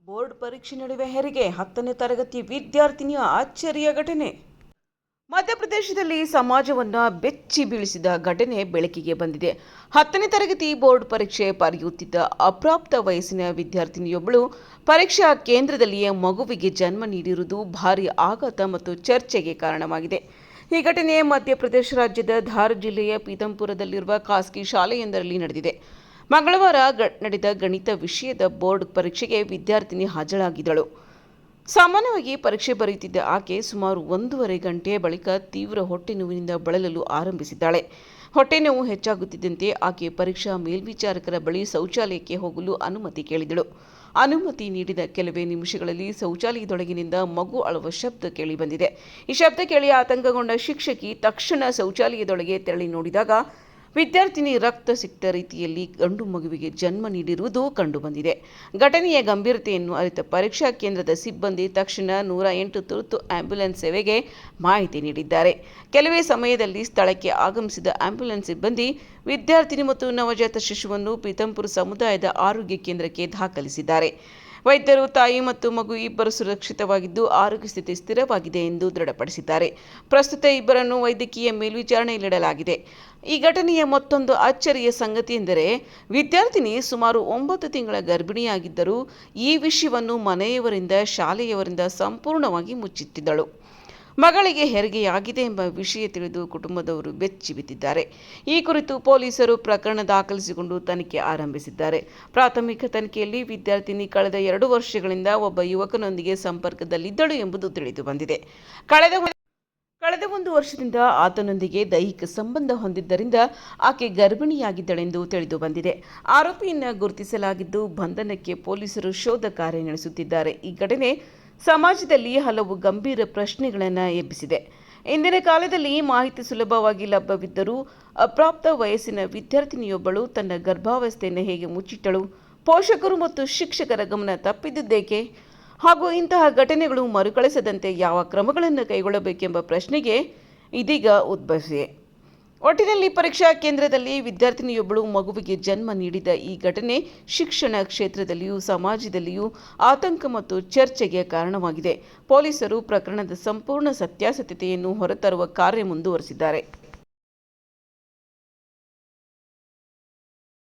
Board ಪರೀಕ್ಷೆ ನಡುವೆ ಹೆರಿಗೆ 10ನೇ ತರಗತಿ ವಿದ್ಯಾರ್ಥಿನಿಯ ಅಚ್ಚರಿಯ ಘಟನೆ. ಮಧ್ಯಪ್ರದೇಶದಲ್ಲಿ ಸಮಾಜವನ್ನ ಬೆಚ್ಚಿ ಬೀಳಿಸಿದ ಘಟನೆ ಬೆಳಕಿಗೆ ಬಂದಿದೆ. 10ನೇ ತರಗತಿ ಬೋರ್ಡ್ ಪರೀಕ್ಷೆ ಬರೆಯುತ್ತಿದ್ದ ಅಪ್ರಾಪ್ತ ವಯಸ್ಸಿನ ವಿದ್ಯಾರ್ಥಿನಿಯೊಬ್ಬಳು ಪರೀಕ್ಷಾ ಕೇಂದ್ರದಲ್ಲಿಯೇ ಮಗುವಿಗೆ ಜನ್ಮ ನೀಡಿರುವುದು ಭಾರೀ ಆಘಾತ ಮತ್ತು ಚರ್ಚೆಗೆ ಕಾರಣವಾಗಿದೆ. ಈ ಘಟನೆ ಮಧ್ಯಪ್ರದೇಶ ರಾಜ್ಯದ ಧಾರ್ ಜಿಲ್ಲೆಯ ಪೀತಂಪುರದಲ್ಲಿರುವ ಖಾಸಗಿ ಶಾಲೆಯೊಂದರಲ್ಲಿ ನಡೆದಿದೆ. ಮಂಗಳವಾರ ನಡೆದ ಗಣಿತ ವಿಷಯದ ಬೋರ್ಡ್ ಪರೀಕ್ಷೆಗೆ ವಿದ್ಯಾರ್ಥಿನಿ ಹಾಜರಾಗಿದ್ದಳು. ಸಾಮಾನ್ಯವಾಗಿ ಪರೀಕ್ಷೆ ಬರೆಯುತ್ತಿದ್ದ ಆಕೆ ಸುಮಾರು 1.5 ಗಂಟೆಯ ಬಳಿಕ ತೀವ್ರ ಹೊಟ್ಟೆ ನೋವಿನಿಂದ ಬಳಲಲು ಆರಂಭಿಸಿದ್ದಾಳೆ. ಹೊಟ್ಟೆ ನೋವು ಹೆಚ್ಚಾಗುತ್ತಿದ್ದಂತೆ ಆಕೆ ಪರೀಕ್ಷಾ ಮೇಲ್ವಿಚಾರಕರ ಬಳಿ ಶೌಚಾಲಯಕ್ಕೆ ಹೋಗಲು ಅನುಮತಿ ಕೇಳಿದಳು. ಅನುಮತಿ ನೀಡಿದ ಕೆಲವೇ ನಿಮಿಷಗಳಲ್ಲಿ ಶೌಚಾಲಯದೊಳಗಿನಿಂದ ಮಗು ಅಳುವ ಶಬ್ದ ಕೇಳಿಬಂದಿದೆ. ಈ ಶಬ್ದ ಕೇಳಿ ಆತಂಕಗೊಂಡ ಶಿಕ್ಷಕಿ ತಕ್ಷಣ ಶೌಚಾಲಯದೊಳಗೆ ತೆರಳಿ ನೋಡಿದಾಗ ವಿದ್ಯಾರ್ಥಿನಿ ರಕ್ತಸಿಕ್ತ ರೀತಿಯಲ್ಲಿ ಗಂಡು ಮಗುವಿಗೆ ಜನ್ಮ ನೀಡಿರುವುದು ಕಂಡುಬಂದಿದೆ. ಘಟನೆಯ ಗಂಭೀರತೆಯನ್ನು ಅರಿತ ಪರೀಕ್ಷಾ ಕೇಂದ್ರದ ಸಿಬ್ಬಂದಿ ತಕ್ಷಣ 108 ತುರ್ತು ಆಂಬ್ಯುಲೆನ್ಸ್ ಸೇವೆಗೆ ಮಾಹಿತಿ ನೀಡಿದ್ದಾರೆ. ಕೆಲವೇ ಸಮಯದಲ್ಲಿ ಸ್ಥಳಕ್ಕೆ ಆಗಮಿಸಿದ ಆಂಬ್ಯುಲೆನ್ಸ್ ಸಿಬ್ಬಂದಿ ವಿದ್ಯಾರ್ಥಿನಿ ಮತ್ತು ನವಜಾತ ಶಿಶುವನ್ನು ಪೀತಂಪುರ ಸಮುದಾಯದ ಆರೋಗ್ಯ ಕೇಂದ್ರಕ್ಕೆ ದಾಖಲಿಸಿದ್ದಾರೆ. ವೈದ್ಯರು ತಾಯಿ ಮತ್ತು ಮಗು ಇಬ್ಬರು ಸುರಕ್ಷಿತವಾಗಿದ್ದು ಆರೋಗ್ಯ ಸ್ಥಿತಿ ಸ್ಥಿರವಾಗಿದೆ ಎಂದು ದೃಢಪಡಿಸಿದ್ದಾರೆ. ಪ್ರಸ್ತುತ ಇಬ್ಬರನ್ನು ವೈದ್ಯಕೀಯ ಮೇಲ್ವಿಚಾರಣೆಯಲ್ಲಿಡಲಾಗಿದೆ. ಈ ಘಟನೆಯ ಮತ್ತೊಂದು ಅಚ್ಚರಿಯ ಸಂಗತಿ ಎಂದರೆ ವಿದ್ಯಾರ್ಥಿನಿ ಸುಮಾರು 9 ತಿಂಗಳ ಗರ್ಭಿಣಿಯಾಗಿದ್ದರೂ ಈ ವಿಷಯವನ್ನು ಮನೆಯವರಿಂದ ಶಾಲೆಯವರಿಂದ ಸಂಪೂರ್ಣವಾಗಿ ಮುಚ್ಚಿಟ್ಟಿದ್ದಳು. ಮಗಳಿಗೆ ಹೆರಿಗೆಯಾಗಿದೆ ಎಂಬ ವಿಷಯ ತಿಳಿದು ಕುಟುಂಬದವರು ಬೆಚ್ಚಿ ಬಿದ್ದಿದ್ದಾರೆ. ಈ ಕುರಿತು ಪೊಲೀಸರು ಪ್ರಕರಣ ದಾಖಲಿಸಿಕೊಂಡು ತನಿಖೆ ಆರಂಭಿಸಿದ್ದಾರೆ. ಪ್ರಾಥಮಿಕ ತನಿಖೆಯಲ್ಲಿ ವಿದ್ಯಾರ್ಥಿನಿ ಕಳೆದ 2 ವರ್ಷಗಳಿಂದ ಒಬ್ಬ ಯುವಕನೊಂದಿಗೆ ಸಂಪರ್ಕದಲ್ಲಿದ್ದಳು ಎಂಬುದು ತಿಳಿದು ಬಂದಿದೆ. ಕಳೆದ 1 ವರ್ಷದಿಂದ ಆತನೊಂದಿಗೆ ದೈಹಿಕ ಸಂಬಂಧ ಹೊಂದಿದ್ದರಿಂದ ಆಕೆ ಗರ್ಭಿಣಿಯಾಗಿದ್ದಳೆಂದು ತಿಳಿದು ಬಂದಿದೆ. ಆರೋಪಿಯನ್ನು ಗುರುತಿಸಲಾಗಿದ್ದು ಬಂಧನಕ್ಕೆ ಪೊಲೀಸರು ಶೋಧ ಕಾರ್ಯ ನಡೆಸುತ್ತಿದ್ದಾರೆ. ಈ ಘಟನೆ ಸಮಾಜದಲ್ಲಿ ಹಲವು ಗಂಭೀರ ಪ್ರಶ್ನೆಗಳನ್ನು ಎಬ್ಬಿಸಿದೆ. ಇಂದಿನ ಕಾಲದಲ್ಲಿ ಮಾಹಿತಿ ಸುಲಭವಾಗಿ ಲಭ್ಯವಿದ್ದರೂ ಅಪ್ರಾಪ್ತ ವಯಸ್ಸಿನ ವಿದ್ಯಾರ್ಥಿನಿಯೊಬ್ಬಳು ತನ್ನ ಗರ್ಭಾವಸ್ಥೆಯನ್ನು ಹೇಗೆ ಮುಚ್ಚಿಟ್ಟಳು? ಪೋಷಕರು ಮತ್ತು ಶಿಕ್ಷಕರ ಗಮನ ತಪ್ಪಿದ್ದುದೇಕೆ? ಹಾಗೂ ಇಂತಹ ಘಟನೆಗಳು ಮರುಕಳಿಸದಂತೆ ಯಾವ ಕ್ರಮಗಳನ್ನು ಕೈಗೊಳ್ಳಬೇಕೆಂಬ ಪ್ರಶ್ನೆಗೆ ಇದೀಗ ಉದ್ಭವಿಸಿದೆ. ಒಟ್ಟಿನಲ್ಲಿ ಪರೀಕ್ಷಾ ಕೇಂದ್ರದಲ್ಲಿ ವಿದ್ಯಾರ್ಥಿನಿಯೊಬ್ಬಳು ಮಗುವಿಗೆ ಜನ್ಮ ನೀಡಿದ ಈ ಘಟನೆ ಶಿಕ್ಷಣ ಕ್ಷೇತ್ರದಲ್ಲಿಯೂ ಸಮಾಜದಲ್ಲಿಯೂ ಆತಂಕ ಮತ್ತು ಚರ್ಚೆಗೆ ಕಾರಣವಾಗಿದೆ. ಪೊಲೀಸರು ಪ್ರಕರಣದ ಸಂಪೂರ್ಣ ಸತ್ಯಾಸತ್ಯತೆಯನ್ನು ಹೊರತರುವ ಕಾರ್ಯ ಮುಂದುವರೆಸಿದ್ದಾರೆ.